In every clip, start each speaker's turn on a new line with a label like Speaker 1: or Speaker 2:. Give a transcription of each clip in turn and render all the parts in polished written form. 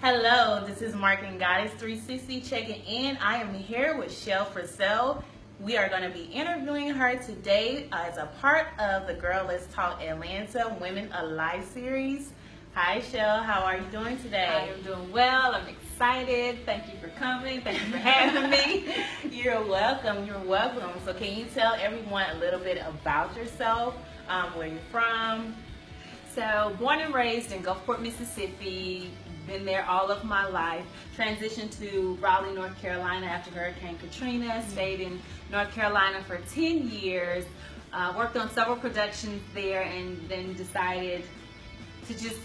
Speaker 1: Hello, this is Marketing Goddess 360 checking in. I am here with Schelle Purcell. We are going to be interviewing her today as a part of the Girl Let's Talk Atlanta Women Alive series. Hi Schelle, how are you doing today?
Speaker 2: I am doing well. I'm excited. Thank you for coming. Thank you for having me.
Speaker 1: You're welcome. You're welcome. So can you tell everyone a little bit about yourself, where you're from?
Speaker 2: So, born and raised in Gulfport, Mississippi. Been there all of my life. Transitioned to Raleigh, North Carolina after Hurricane Katrina. Stayed in North Carolina for 10 years. Worked on several productions there, and then decided to just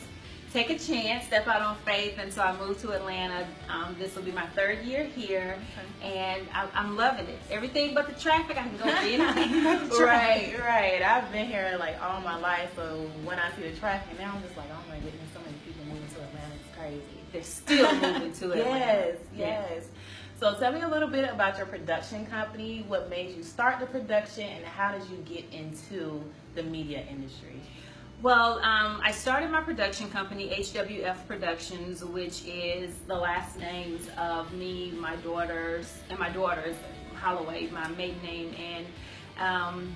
Speaker 2: take a chance, step out on faith, and so I moved to Atlanta. This will be my third year here, and I'm loving it. Everything but the traffic. I can go for anything but the traffic.
Speaker 1: Right. I've been here like all my life, so when I see the traffic now, I'm just like, oh my goodness, so many people moving to Atlanta. It's crazy.
Speaker 2: They're still moving to Atlanta.
Speaker 1: Yes. So tell me a little bit about your production company. What made you start the production, and how did you get into the media industry?
Speaker 2: Well, I started my production company, HWF Productions, which is the last names of me, my daughters, Holloway, my maiden name, and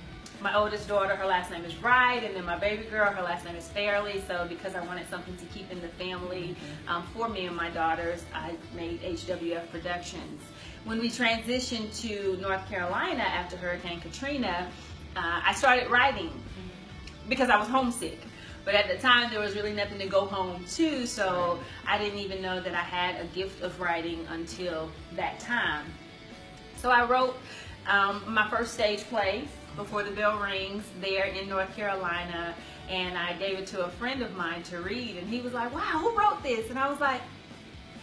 Speaker 2: my oldest daughter, her last name is Wright, and then my baby girl, her last name is Fairley. So because I wanted something to keep in the family for me and my daughters, I made HWF Productions. When we transitioned to North Carolina after Hurricane Katrina, I started writing because I was homesick. But at the time, there was really nothing to go home to, so I didn't even know that I had a gift of writing until that time. So I wrote my first stage play, Before the Bell Rings, there in North Carolina, and I gave it to a friend of mine to read, and he was like, wow, who wrote this? And I was like,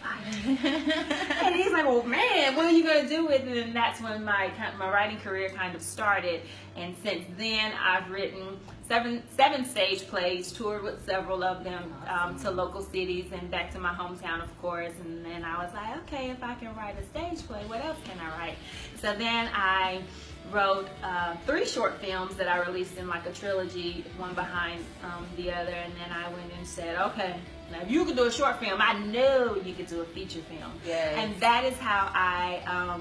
Speaker 2: and he's like, well, man, what are you going to do with it? And that's when my writing career kind of started. And since then, I've written seven stage plays, toured with several of them to local cities and back to my hometown, of course. And then I was like, okay, if I can write a stage play, what else can I write? So then I wrote 3 short films that I released in like a trilogy, one behind the other. And then I went and said, okay, now if you could do a short film, I know you could do a feature film.
Speaker 1: Yes.
Speaker 2: And that is how I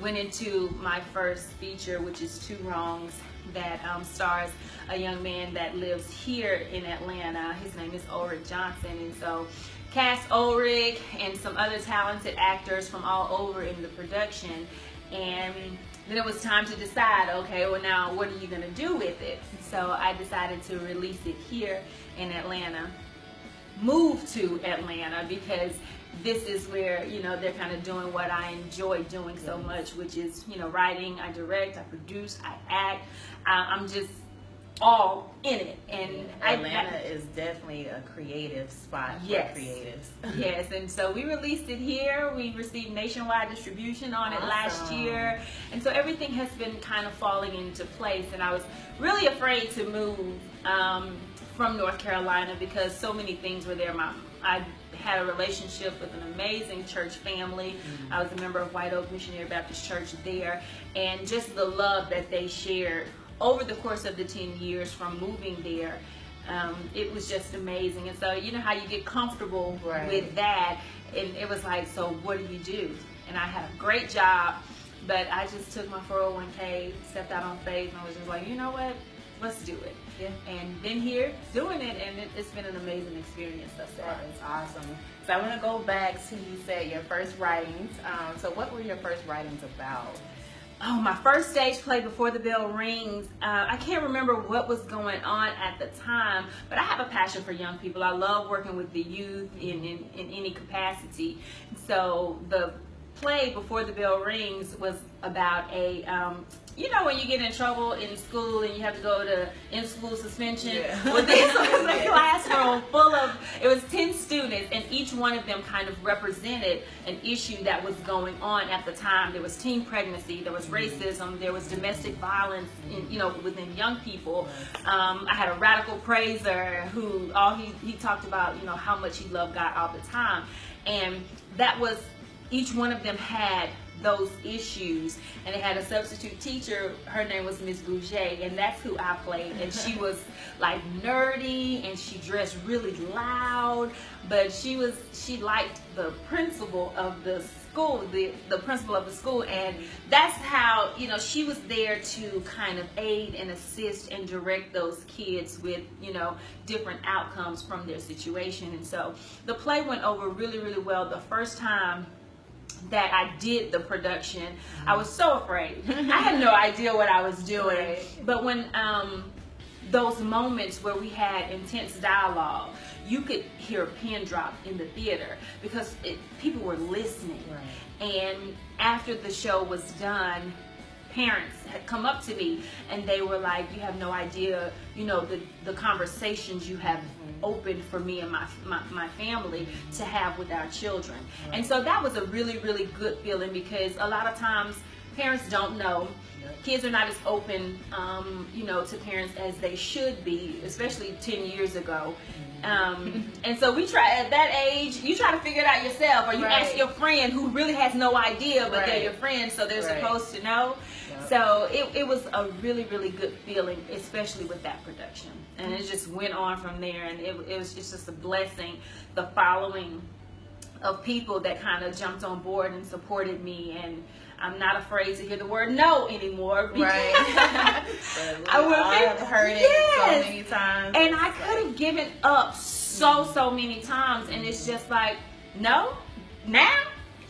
Speaker 2: went into my first feature, which is Two Wrongs, that stars a young man that lives here in Atlanta. His name is Ulrich Johnson, and so cast Ulrich and some other talented actors from all over in the production. And then it was time to decide, okay, well now what are you going to do with it? So I decided to release it here in Atlanta. Moved to Atlanta because this is where, you know, they're kind of doing what I enjoy doing so much, which is, you know, writing, I direct, I produce, I act. I'm just all in it. And
Speaker 1: Atlanta is definitely a creative spot for creatives.
Speaker 2: Yes, and so we released it here. We received nationwide distribution on it last year. And so everything has been kind of falling into place. And I was really afraid to move from North Carolina because so many things were there. I had a relationship with an amazing church family. I was a member of White Oak Missionary Baptist Church there, and just the love that they shared over the course of the 10 years from moving there, it was just amazing. And so you know how you get comfortable with that, and it was like, so what do you do? And I had a great job, but I just took my 401k, stepped out on faith, and I was just like, you know what? Let's do it. Yeah. And been here doing it, and it's been an amazing experience thus far.
Speaker 1: It's awesome. So I want to go back to, you said your first writings. So what were your first writings about?
Speaker 2: Oh, my first stage play, Before the Bell Rings, I can't remember what was going on at the time, but I have a passion for young people. I love working with the youth in any capacity. So the play, Before the Bell Rings, was about a you know when you get in trouble in school and you have to go to in-school suspension? Well, this was a classroom full of, it was 10 students, and each one of them kind of represented an issue that was going on at the time. There was teen pregnancy, there was racism, there was domestic violence within young people. I had a radical praiser who he talked about how much he loved God all the time, and that was each one of them had those issues, and they had a substitute teacher. Her name was Miss Bouget, and that's who I played. And she was like nerdy, and she dressed really loud, but she liked the principal of the school, the principal of the school, and that's how, you know, she was there to kind of aid and assist and direct those kids with, you know, different outcomes from their situation. And so the play went over really, really well. The first time that I did the production, I was so afraid. I had no idea what I was doing.
Speaker 1: Right.
Speaker 2: But when those moments where we had intense dialogue, you could hear a pin drop in the theater because people were listening.
Speaker 1: Right.
Speaker 2: And after the show was done, parents had come up to me and they were like, you have no idea, you know, the conversations you have opened for me and my family to have with our children.
Speaker 1: Right.
Speaker 2: And so that was a really, really good feeling, because a lot of times parents don't know. Kids are not as open, you know, to parents as they should be, especially 10 years ago. And so we try, at that age, you try to figure it out yourself, or you
Speaker 1: Right.
Speaker 2: ask your friend who really has no idea, but
Speaker 1: Right.
Speaker 2: they're your friend, so they're
Speaker 1: Right.
Speaker 2: supposed to know.
Speaker 1: Yep.
Speaker 2: So it was a really, really good feeling, especially with that production. And it just went on from there, and it was just a blessing, the following of people that kind of jumped on board and supported me. And I'm not afraid to hear the word no anymore.
Speaker 1: Right. I have heard it so many times.
Speaker 2: And I could have given up so many times, and it's just like, no, now,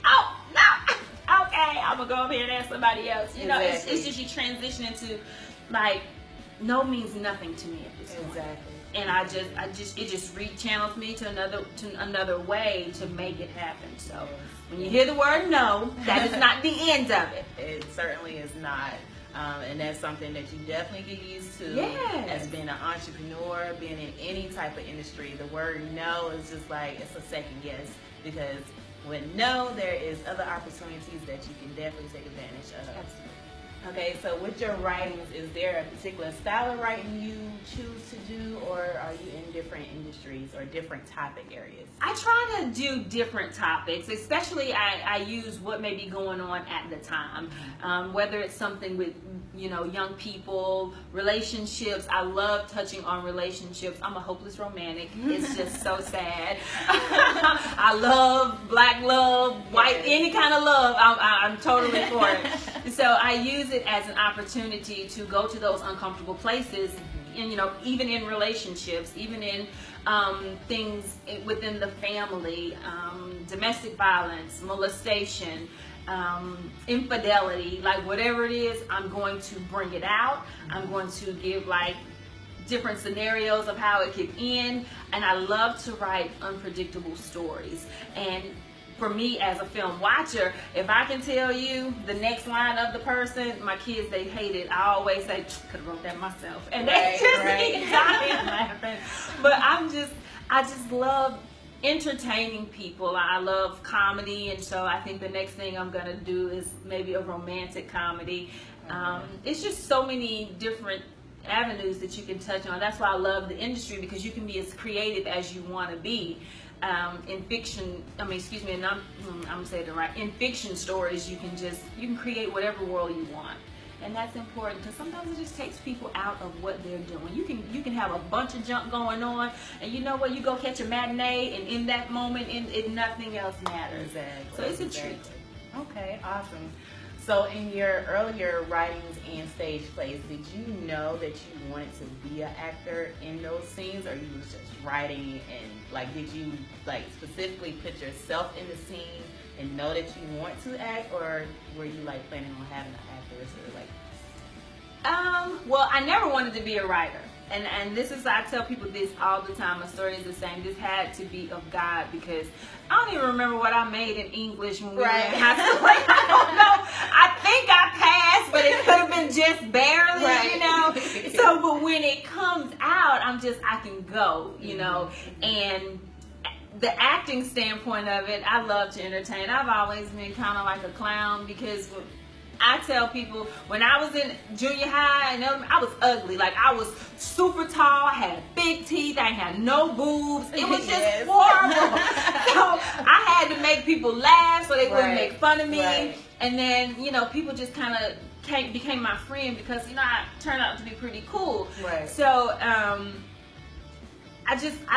Speaker 2: oh no, okay, I'm gonna go over here and ask somebody else. You know,
Speaker 1: Exactly.
Speaker 2: it's just you transition into, like, no means nothing to me at this point.
Speaker 1: Exactly.
Speaker 2: And it just rechannels me to another way to make it happen. So when you hear the word no, that is not the end of it.
Speaker 1: It certainly is not. And that's something that you definitely get used to.
Speaker 2: Yes.
Speaker 1: As being an entrepreneur, being in any type of industry. The word no is just like, it's a second guess, because with no, there is other opportunities that you can definitely take advantage of.
Speaker 2: Absolutely.
Speaker 1: Okay, so with your writings, is there a particular style of writing you choose to do, or are you in different industries or different topic areas?
Speaker 2: I try to do different topics, especially I use what may be going on at the time. Whether it's something with, you know, young people, relationships. I love touching on relationships. I'm a hopeless romantic. It's just so sad. I love black love, white, any kind of love. I'm totally for it. So I use it as an opportunity to go to those uncomfortable places, and, you know, even in relationships, even in things within the family, domestic violence, molestation, infidelity, like whatever it is, I'm going to bring it out. I'm going to give like different scenarios of how it could end, and I love to write unpredictable stories. And for me as a film watcher, if I can tell you the next line of the person, my kids, they hate it. I always say, could have wrote that myself. And they just be dying laughing. But I just love entertaining people. I love comedy, and so I think the next thing I'm gonna do is maybe a romantic comedy. It's just so many different avenues that you can touch on. That's why I love the industry, because you can be as creative as you want to be. In fiction, and I'm saying it right. In fiction stories, you can create whatever world you want, and that's important, because sometimes it just takes people out of what they're doing. You can have a bunch of junk going on, and you know what? You go catch a matinee, and in that moment, nothing else matters.
Speaker 1: Exactly.
Speaker 2: So it's a treat.
Speaker 1: Okay, awesome. So in your earlier writings and stage plays, did you know that you wanted to be an actor in those scenes, or you was just writing, and like, did you like specifically put yourself in the scene and know that you want to act, or were you like planning on having an actress, or like?
Speaker 2: Well, I never wanted to be a writer. And this is, I tell people this all the time, my story is the same. This had to be of God, because I don't even remember what I made in English when we were in high school. Like, I don't know. I think I passed, but it could have been just barely, you know. So, but when it comes out, I can go, you know. And the acting standpoint of it, I love to entertain. I've always been kind of like a clown, because I tell people, when I was in junior high and I was ugly. Like, I was super tall, I had big teeth, I had no boobs. It was just horrible. So I had to make people laugh so they wouldn't
Speaker 1: Right.
Speaker 2: make fun of me.
Speaker 1: Right.
Speaker 2: And then, you know, people just kind of became my friend because, you know, I turned out to be pretty cool.
Speaker 1: Right.
Speaker 2: So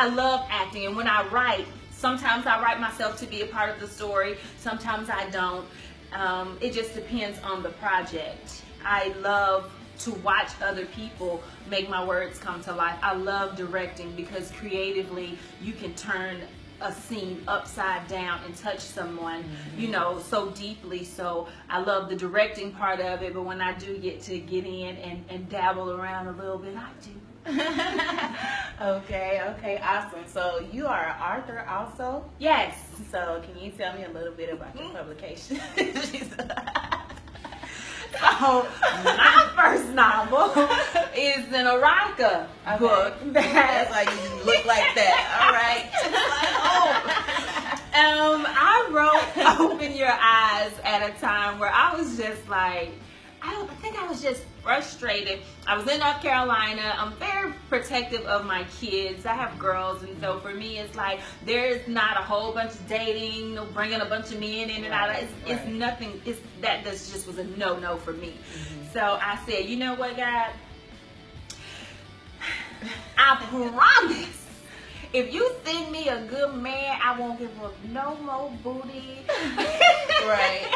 Speaker 2: I love acting, and when I write, sometimes I write myself to be a part of the story, sometimes I don't. It just depends on the project. I love to watch other people make my words come to life. I love directing because creatively you can turn a scene upside down and touch someone, you know, so deeply. So I love the directing part of it, but when I do get to get in and dabble around a little bit, I do.
Speaker 1: Okay, awesome. So you are an author also?
Speaker 2: Yes.
Speaker 1: So can you tell me a little bit about your publication?
Speaker 2: So my first novel is an erotica book.
Speaker 1: That's why you look like that. All right.
Speaker 2: I wrote Open Your Eyes at a time where I was just like, I think I was just frustrated. I was in North Carolina. I'm very protective of my kids. I have girls, and so for me, it's like there's not a whole bunch of dating, no bringing a bunch of men in and out. It's nothing. That just was a no for me. So I said, you know what, God? I promise. If you send me a good man, I won't give up no more booty.
Speaker 1: Right.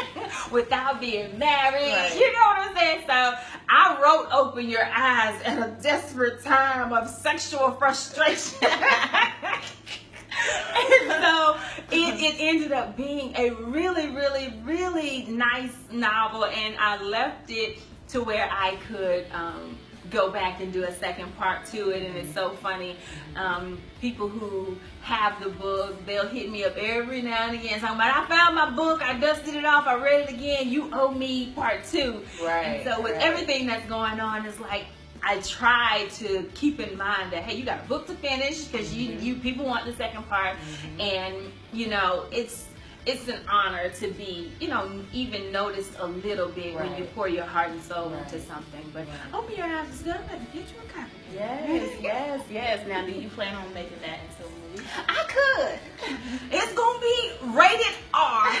Speaker 2: Without being married.
Speaker 1: Right.
Speaker 2: You know what I'm saying? So I wrote Open Your Eyes at a desperate time of sexual frustration. And so it ended up being a really, really, really nice novel, and I left it to where I could go back and do a second part to it. And it's so funny, people who have the book, they'll hit me up every now and again talking about, I found my book, I dusted it off, I read it again, you owe me part 2.
Speaker 1: Right.
Speaker 2: And so with everything that's going on, it's like I try to keep in mind that, hey, you got a book to finish because you people want the second part. And you know, it's an honor to be, you know, even noticed a little bit when you pour your heart and soul into something. But Open Your Eyes is good. I'm going to get you a copy.
Speaker 1: Yes. Now, do you plan on making that into a movie?
Speaker 2: I could. It's going to be rated R.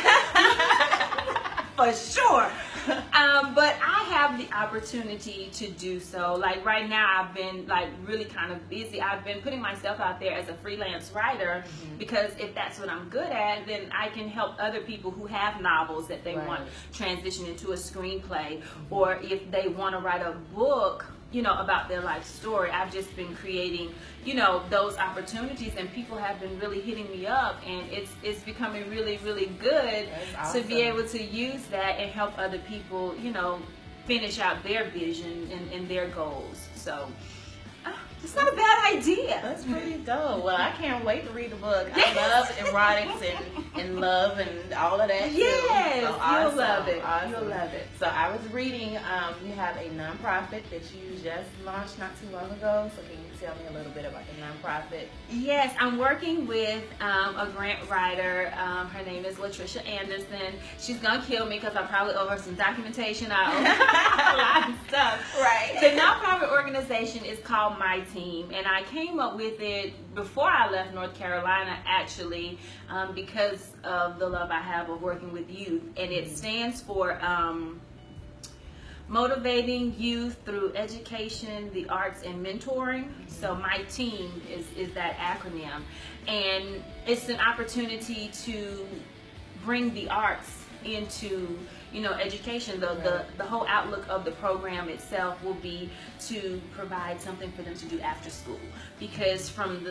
Speaker 2: For sure. But I have the opportunity to do so. Like right now, I've been like really kind of busy. I've been putting myself out there as a freelance writer because if that's what I'm good at, then I can help other people who have novels that they want transition into a screenplay, or if they want to write a book, you know, about their life story. I've just been creating, you know, those opportunities, and people have been really hitting me up, and it's becoming really, really good to be able to use that and help other people, you know, finish out their vision and their goals. So it's not a bad idea.
Speaker 1: That's pretty dope. Well, I can't wait to read the book. I love erotics and love and all of that.
Speaker 2: Yes,
Speaker 1: so awesome.
Speaker 2: You'll love it.
Speaker 1: Awesome.
Speaker 2: You'll love it.
Speaker 1: So I was reading, you have a nonprofit that you just launched not too long ago. So can you tell me a little bit about the nonprofit?
Speaker 2: Yes, I'm working with a grant writer. Her name is Latricia Anderson. She's gonna kill me because I probably owe her some documentation. I owe her a lot of stuff.
Speaker 1: Right.
Speaker 2: The nonprofit organization is called My Team, and I came up with it before I left North Carolina, actually, because of the love I have of working with youth, and it stands for motivating youth through education, the arts, and mentoring. So My Team is that acronym, and it's an opportunity to bring the arts into, you know, education. The whole outlook of the program itself will be to provide something for them to do after school, because from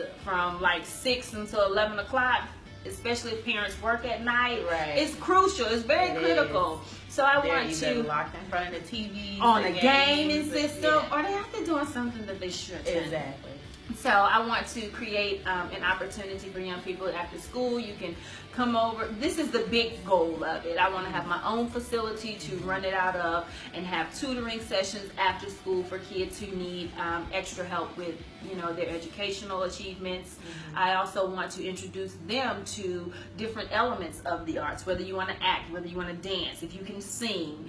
Speaker 2: like 6 until 11 o'clock, especially if parents work at night, it's crucial. It's very critical. So I want to
Speaker 1: locked in front of the TV
Speaker 2: on a gaming system, or they have to doing something that they shouldn't.
Speaker 1: Exactly.
Speaker 2: So I want to create an opportunity for young people after school. You can come over. This is the big goal of it. I want to have my own facility to run it out of and have tutoring sessions after school for kids who need extra help with, you know, their educational achievements. I also want to introduce them to different elements of the arts, whether you want to act, whether you want to dance, if you can sing,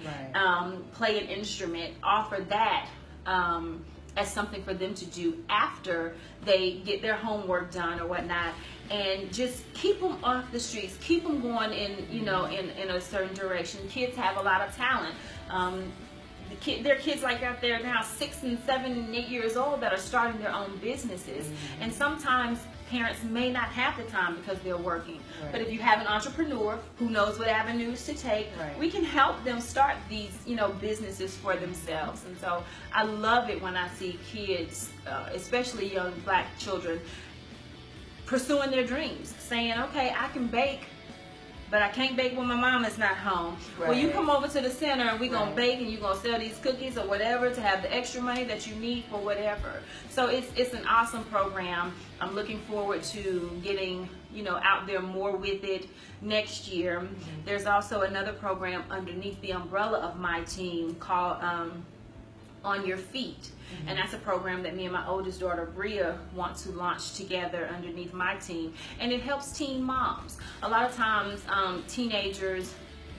Speaker 2: play an instrument, offer that as something for them to do after they get their homework done or whatnot, and just keep them off the streets, keep them going in, you know, in a certain direction. Kids have a lot of talent. There are kids like out there now, 6 and 7 and 8 years old, that are starting their own businesses. And sometimes parents may not have the time because they're working. But if you have an entrepreneur who knows what avenues to take, we can help them start these, you know, businesses for themselves. And so I love it when I see kids, especially young black children, pursuing their dreams, saying, okay, I can bake, but I can't bake when my mom is not home. Well, you come over to the center and we're going to bake, and you're going to sell these cookies or whatever to have the extra money that you need for whatever. So it's an awesome program. I'm looking forward to getting, you know, out there more with it next year. There's also another program underneath the umbrella of my team called On Your Feet. And that's a program that me and my oldest daughter Bria want to launch together underneath my team, and it helps teen moms. A lot of times teenagers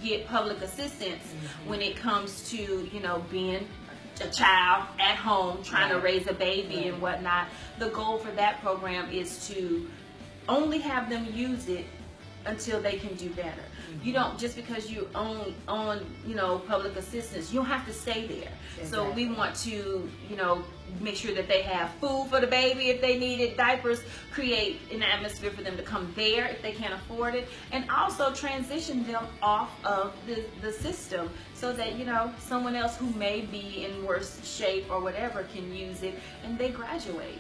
Speaker 2: get public assistance when it comes to, you know, being a child at home trying to raise a baby and whatnot. The goal for that program is to only have them use it until they can do better. You don't, just because you own you know, public assistance, you don't have to stay there. So we want to, you know, make sure that they have food for the baby if they need it, diapers, create an atmosphere for them to come there if they can't afford it, and also transition them off of the system so that, you know, someone else who may be in worse shape or whatever can use it and they graduate.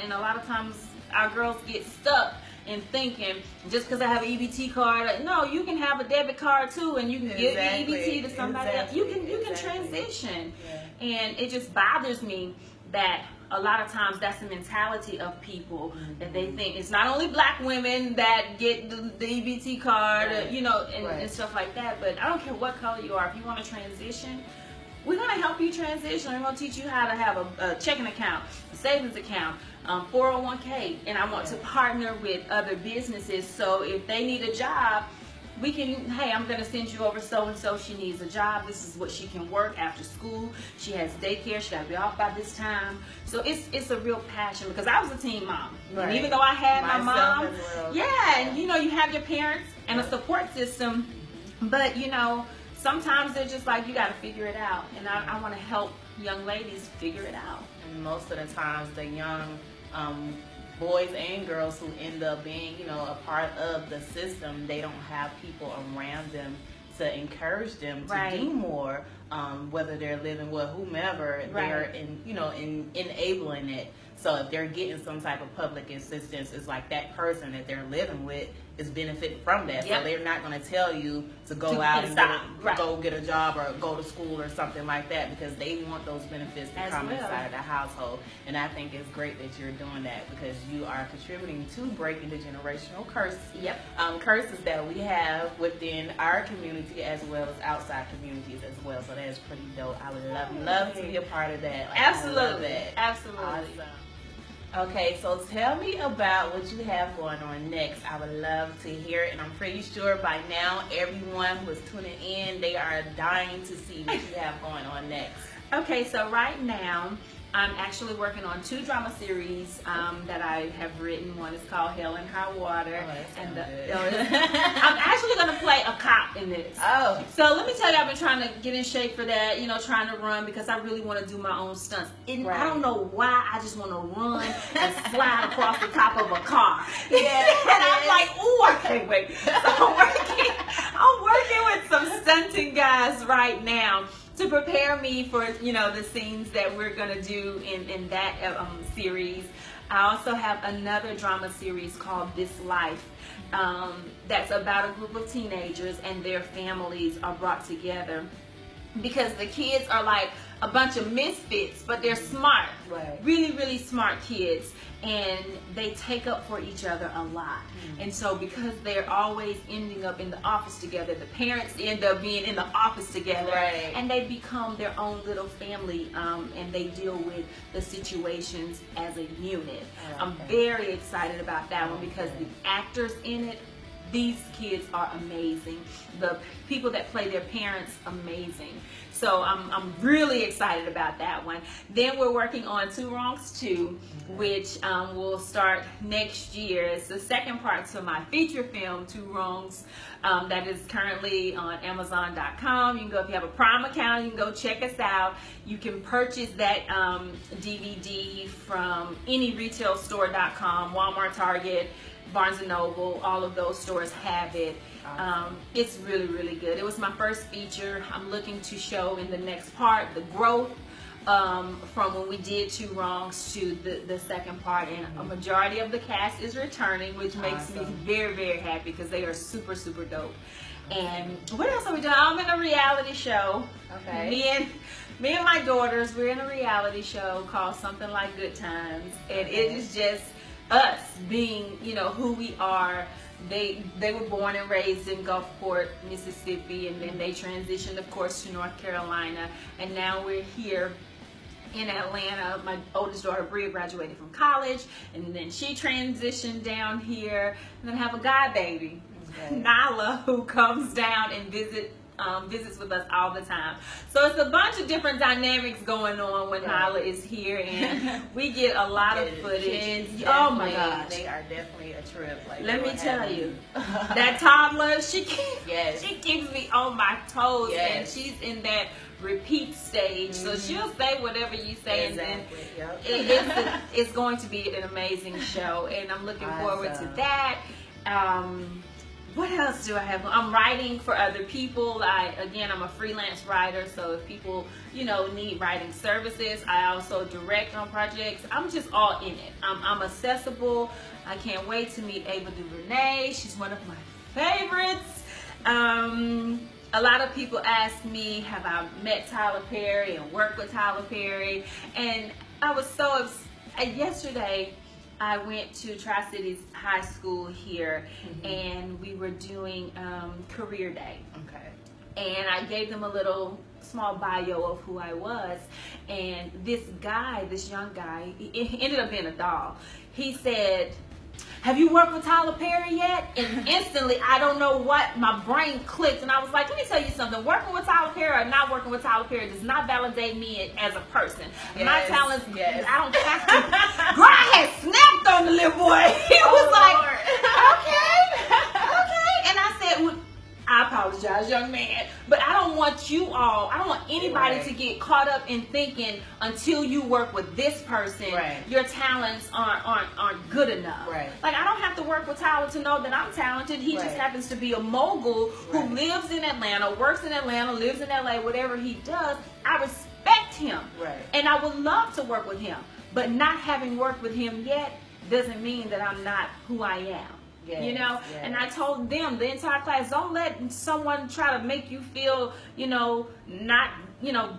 Speaker 2: And a lot of times our girls get stuck in thinking, just because I have an EBT card, no, you can have a debit card too, and you can give the EBT to somebody else. You can transition. And it just bothers me that a lot of times that's the mentality of people, that they think it's not only black women that get the EBT card, you know, and stuff like that. But I don't care what color you are. If you want to transition, we're going to help you transition. We're going to teach you how to have a checking account, a savings account, 401k, and I want to partner with other businesses, so if they need a job, we can, hey, I'm going to send you over so-and-so, she needs a job, this is what she can work after school, she has daycare, she got to be off by this time. So it's a real passion, because I was a teen mom, and even though I had my mom, and you know, you have your parents and a support system, but you know, sometimes they're just like, you got to figure it out, and I want to help young ladies figure it out.
Speaker 1: And most of the times the young boys and girls who end up being, you know, a part of the system, they don't have people around them to encourage them to do more, whether they're living with whomever, they're in, you know, enabling it. So if they're getting some type of public assistance, it's like that person that they're living with is benefiting from that. So they're not going to tell you to go out and go get a job or go to school or something like that, because they want those benefits to come inside of the household. And I think it's great that you're doing that, because you are contributing to breaking the generational curse. Curses that we have within our community as well as outside communities as well. So that's pretty dope. I would love to be a part of that. Like,
Speaker 2: absolutely.
Speaker 1: Awesome. Okay, so tell me about what you have going on next. I would love to hear it, and I'm pretty sure by now everyone who is tuning in, they are dying to see what you have going on next.
Speaker 2: Okay, so right now I'm actually working on 2 drama series that I have written. One is called Hell and High Water. And I'm actually going to play a cop in this. So let me tell you, I've been trying to get in shape for that, you know, trying to run, because I really want to do my own stunts. And I don't know why, I just want to run and slide across the top of a car. And I'm like, ooh, I can't wait. So I'm working with some stunting guys right now to prepare me for, you know, the scenes that we're gonna do in that series. I also have another drama series called This Life, that's about a group of teenagers and their families are brought together, because the kids are like a bunch of misfits, but they're smart, really, really smart kids, and they take up for each other a lot. And so because they're always ending up in the office together, the parents end up being in the office together, and they become their own little family, and they deal with the situations as a unit. I'm very excited about that one, because the actors in it, these kids are amazing. The people that play their parents, amazing. So I'm really excited about that one. Then we're working on Two Wrongs 2, which will start next year. It's the second part to my feature film, Two Wrongs, that is currently on Amazon.com. You can go, if you have a Prime account, you can go check us out. You can purchase that DVD from any retail store.com, Walmart, Target, Barnes & Noble, all of those stores have it. It's really, really good. It was my first feature. I'm looking to show in the next part the growth from when we did Two Wrongs to the second part, and a majority of the cast is returning, which makes me very, very happy because they are super, super dope. And what else are we doing? I'm in a reality show.
Speaker 1: Okay.
Speaker 2: Me and my daughters, we're in a reality show called Something Like Good Times, and it is just us being, you know, who we are. They were born and raised in Gulfport, Mississippi, and then they transitioned, of course, to North Carolina, and now we're here in Atlanta. My oldest daughter, Bria, graduated from college, and then she transitioned down here, and then I have a guy baby, Nala, who comes down and visits with us all the time. So it's a bunch of different dynamics going on when Nala is here, and we get a lot of footage. Oh my gosh,
Speaker 1: they are definitely a trip. Like,
Speaker 2: let me tell you, that toddler, she keeps me on my toes, and she's in that repeat stage, so she'll say whatever you say, and then it's going to be an amazing show, and I'm looking forward to that. What else do I have? I'm writing for other people. I'm a freelance writer, so if people, you know, need writing services, I also direct on projects. I'm just all in it. I'm accessible. I can't wait to meet Ava DuVernay. She's one of my favorites. A lot of people ask me, have I met Tyler Perry and worked with Tyler Perry? And I was so upset. Yesterday, I went to Tri-Cities High School here, and we were doing career day. And I gave them a little small bio of who I was, and this young guy, it ended up being a doll. He said, have you worked with Tyler Perry yet? And instantly, I don't know what, my brain clicked, and I was like, let me tell you something. Working with Tyler Perry or not working with Tyler Perry does not validate me as a person. My talents, I don't have to. Girl, I had snapped on the little boy. He was like, okay. And I said, well, I apologize, young man, but I don't want I don't want anybody to get caught up in thinking until you work with this person, your talents aren't good enough. Like, I don't have to work with Tyler to know that I'm talented. He just happens to be a mogul who lives in Atlanta, works in Atlanta, lives in LA, whatever he does. I respect him, and I would love to work with him, but not having worked with him yet doesn't mean that I'm not who I am. You know, and I told them, the entire class, don't let someone try to make you feel, you know, not, you know,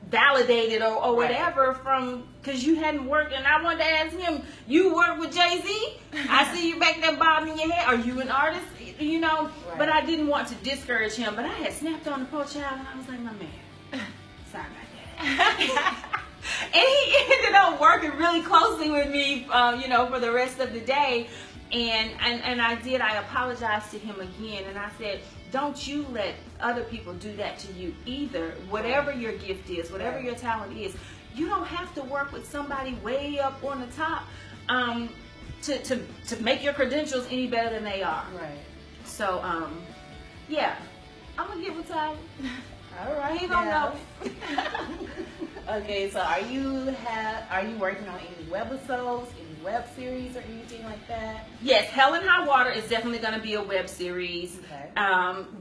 Speaker 2: validated or whatever from, because you hadn't worked. And I wanted to ask him, you work with Jay-Z? I see you back there bobbing your head. Are you an artist? You know, but I didn't want to discourage him. But I had snapped on the poor child, and I was like, my man, sorry about that. And he ended up working really closely with me, you know, for the rest of the day. And I apologized to him again, and I said, don't you let other people do that to you either. Whatever your gift is, whatever your talent is, you don't have to work with somebody way up on the top to make your credentials any better than they are. So, yeah, I'm gonna get with Tyler.
Speaker 1: All right.
Speaker 2: He don't know.
Speaker 1: Okay, so are you working on any webisodes, any web series, or anything like that?
Speaker 2: Yes, Hell and High Water is definitely going to be a web series.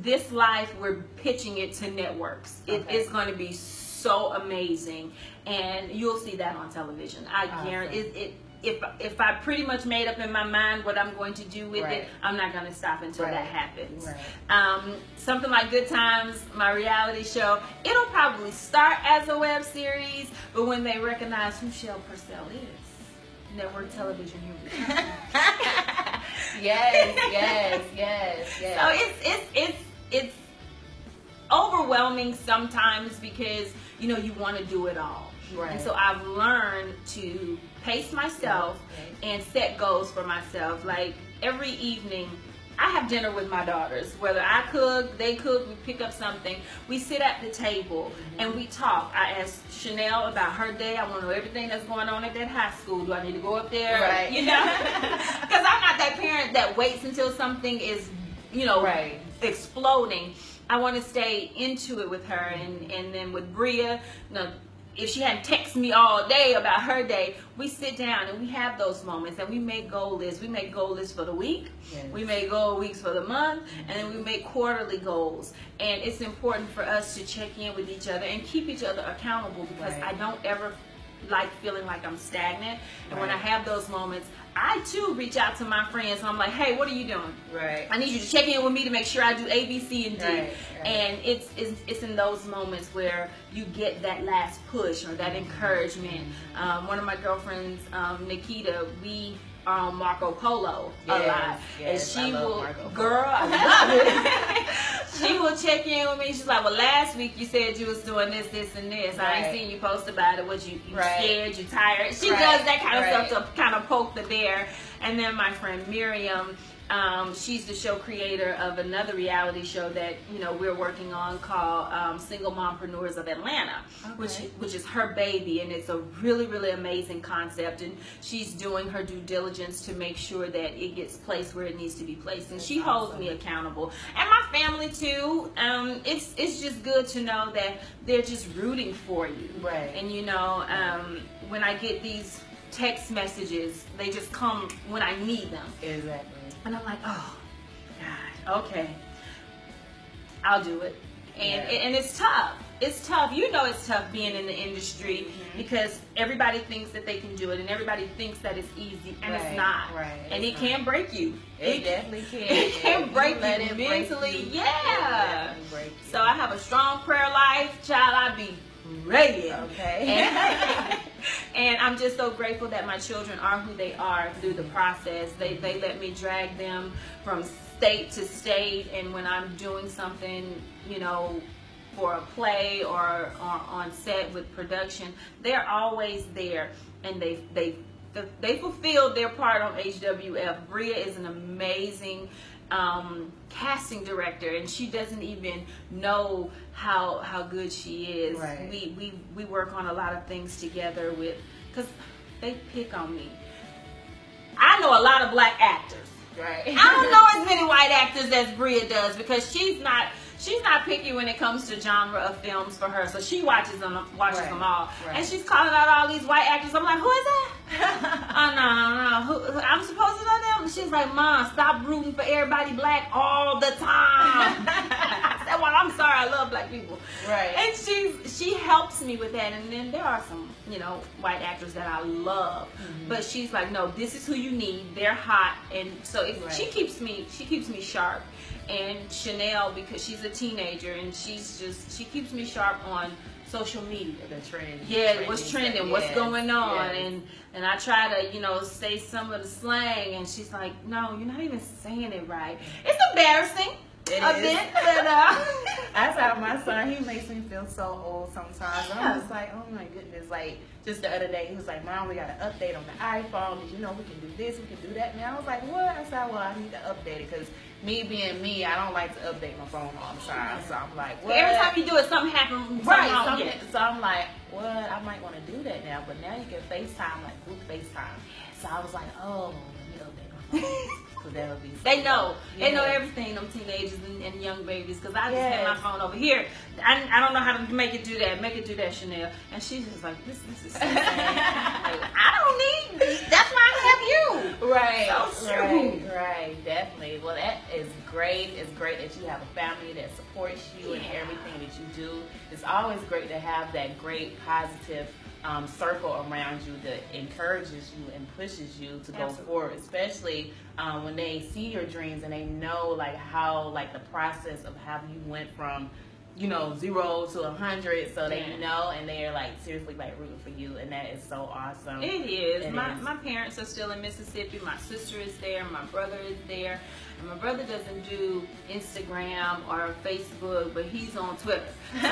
Speaker 2: This Life, we're pitching it to networks. It is going to be so amazing, and you'll see that on television. I guarantee it. If I pretty much made up in my mind what I'm going to do with it, I'm not going to stop until that happens. Something Like Good Times, my reality show, it'll probably start as a web series, but when they recognize who Schelle Purcell is, network television, here we go.
Speaker 1: Yes.
Speaker 2: So it's overwhelming sometimes because, you know, you want to do it all. And so I've learned to pace myself and set goals for myself. Like every evening I have dinner with my daughters. Whether I cook, they cook, we pick up something. We sit at the table and we talk. I ask Chanel about her day. I want to know everything that's going on at that high school. Do I need to go up there?
Speaker 1: Right.
Speaker 2: You know? Because I'm not that parent that waits until something is, you know, exploding. I want to stay into it with her. And then with Bria, you know, if she hadn't texted me all day about her day, we sit down and we have those moments and we make goal lists. We make goal lists for the week. Yes. We make goal weeks for the month, and then we make quarterly goals. And it's important for us to check in with each other and keep each other accountable, because I don't ever like feeling like I'm stagnant. And when I have those moments, I too reach out to my friends and I'm like, hey, what are you doing? I need you to check in with me to make sure I do A, B, C, and D. And it's in those moments where you get that last push or that encouragement. One of my girlfriends, Nikita, we are on Marco Polo a lot. And she will, girl, I love it. She will check in with me. She's like, well, last week you said you was doing this, this, and this. I ain't seen you post about it. Was you scared? You tired? She does that kind of stuff to kind of poke the bear. And then my friend Miriam, she's the show creator of another reality show that, you know, we're working on called Single Mompreneurs of Atlanta, which is her baby, and it's a really, really amazing concept. And she's doing her due diligence to make sure that it gets placed where it needs to be placed. And she holds me accountable, and my family too. It's just good to know that they're just rooting for you. And you know, when I get these text messages, they just come when I need them. And I'm like, oh, God, okay, I'll do it. And it's tough. It's tough. You know it's tough being in the industry because everybody thinks that they can do it and everybody thinks that it's easy, and it's not. And it can break you.
Speaker 1: It definitely can.
Speaker 2: It can break you mentally. So I have a strong prayer life. Child, I be ready. And I'm just so grateful that my children are who they are through the process. They let me drag them from state to state, and when I'm doing something, you know, for a play or on set with production, they're always there, and they fulfilled their part on HWF. Bria is an amazing casting director, and she doesn't even know how good she is. We work on a lot of things together because they pick on me. I know a lot of black actors. I don't know as many white actors as Bria does, because she's not picky when it comes to genre of films for her. So she watches them all. And she's calling out all these white actors. I'm like, who is that? Oh, no. I'm supposed to know them? She's like, Mom, stop rooting for everybody black all the time. I said, well, I'm sorry. I love black people. And she helps me with that. And then there are some, you know, white actors that I love. But she's like, no, this is who you need. They're hot. And so she keeps me sharp. And Chanel, because she's a teenager, and she keeps me sharp on social media.
Speaker 1: The trend.
Speaker 2: What's trending, what's going on, and I try to, you know, say some of the slang, and she's like, no, you're not even saying it right. It's embarrassing. A bit, but
Speaker 1: that's how my son, he makes me feel so old sometimes. I'm just like, oh my goodness. Like, just the other day, he was like, Mom, we got to update on the iPhone. Did you know we can do this, we can do that? And I was like, what? I said, well, I need to update it, because me being me, I don't like to update my phone all the time. So I'm like, what?
Speaker 2: Every time you do it, something happens.
Speaker 1: So I'm like, what? I might want to do that now. But now you can FaceTime, like group FaceTime. So I was like, oh, let me update my phone.
Speaker 2: They know everything, them teenagers and young babies, because I just had my phone over here. I don't know how to make it do that. Make it do that, Chanel. And she's just like, this is so sad. Like, I don't need this. That's why I have you.
Speaker 1: Right, definitely. Well, that is great. It's great that you have a family that supports you in everything that you do. It's always great to have that great positive circle around you that encourages you and pushes you to go forward, especially when they see your dreams and they know like how, like, the process of how you went from, you know, 0 to 100, so they know, and they're like seriously like rooting for you, and that is so awesome.
Speaker 2: It is. My parents are still in Mississippi. My sister is there. My brother is there. And my brother doesn't do Instagram or Facebook, but he's on Twitter. So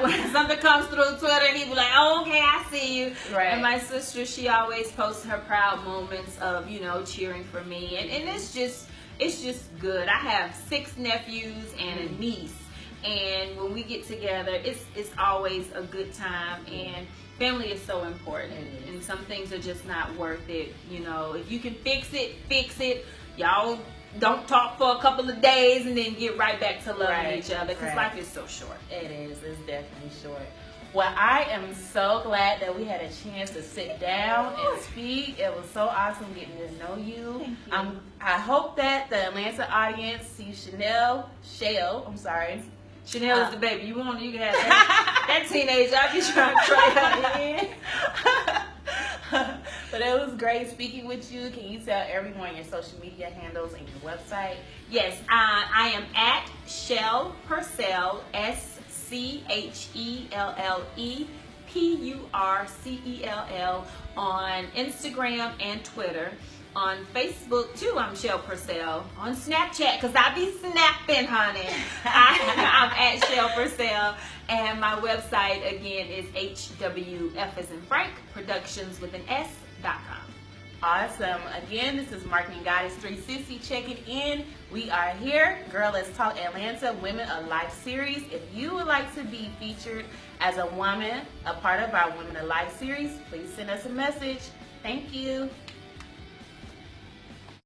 Speaker 2: when something comes through Twitter, he be like, oh, okay, I see you. And my sister, she always posts her proud moments of, you know, cheering for me. And it's just, it's just good. I have 6 nephews and a niece, and when we get together, it's always a good time. And family is so important, and some things are just not worth it. You know, if you can fix it, fix it. Y'all don't talk for a couple of days and then get right back to loving each other, because life is so short.
Speaker 1: It is. It's definitely short. Well, I am so glad that we had a chance to sit down and speak. It was so awesome getting to know you.
Speaker 2: Thank you.
Speaker 1: I hope that the Atlanta audience sees Schelle.
Speaker 2: Chanel is the baby. You can have that teenager. I be trying to trade her in.
Speaker 1: But it was great speaking with you. Can you tell everyone your social media handles and your website?
Speaker 2: Yes, I am at Schelle Purcell, SCHELLE on Instagram and Twitter. On Facebook too, I'm Schelle Purcell. On Snapchat, because I be snapping, honey. I'm at Schelle Purcell. And my website again is HWF as in Frank Productions with an S.com.
Speaker 1: Awesome. Again, this is Marketing Goddess 360 checking in. We are here, Girl Let's Talk Atlanta Women of Life series. If you would like to be featured as a woman, a part of our Women of Life series, please send us a message. Thank you.